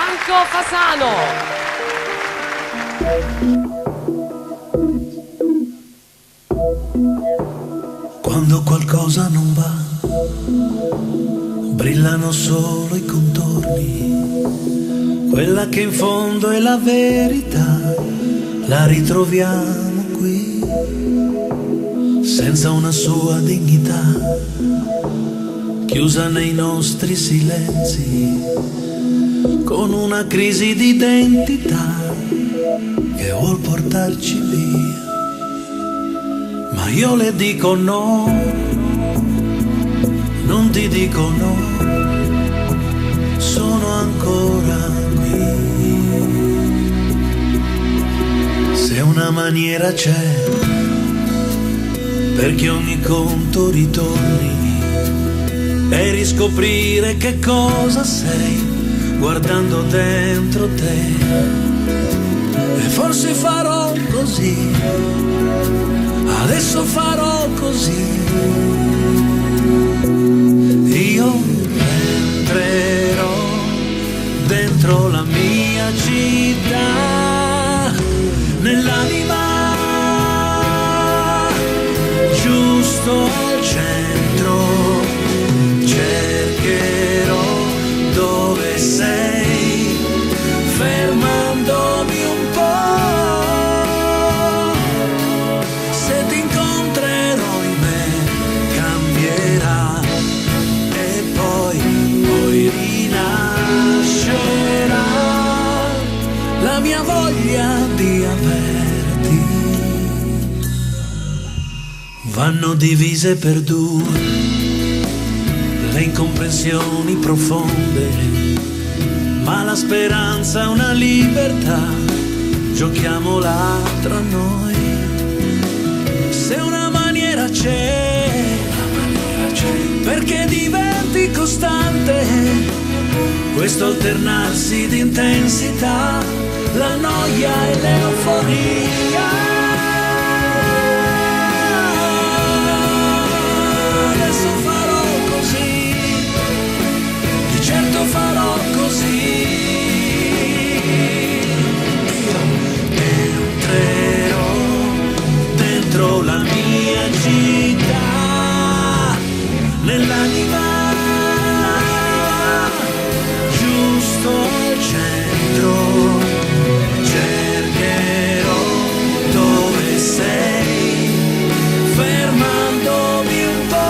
Franco Fasano. Quando qualcosa non va, brillano solo i contorni. Quella che in fondo è la verità, la ritroviamo qui, senza una sua dignità, chiusa nei nostri silenzi, con una crisi di identità che vuol portarci via. Ma io le dico no, non ti dico no, sono ancora qui. Se una maniera c'è perché ogni conto ritorni e riscoprire che cosa sei guardando dentro te, e forse farò così, adesso farò così. Io entrerò dentro la mia città, nell'anima giusto al centro, cercherò dove sei, fermandomi un po'. Se ti incontrerò in me cambierà, e poi rinascerà la mia voglia di averti. Vanno divise per due le incomprensioni profonde, ma la speranza è una libertà, giochiamola tra noi. Se una maniera c'è, perché diventi costante questo alternarsi di intensità, la noia e l'euforia. Adesso farò così, di certo farò così. Io entrerò dentro la mia città, nell'anima giusto al centro, cercherò dove sei, fermandomi un po'.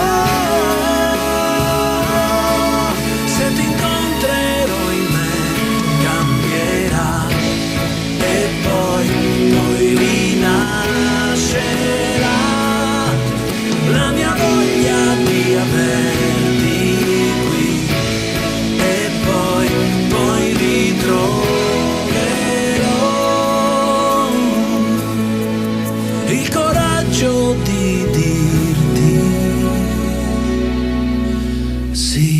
Se ti incontrerò in me cambierà, e poi rinascerà la mia voglia di averti qui, e poi ritroverò il coraggio di dirti sì.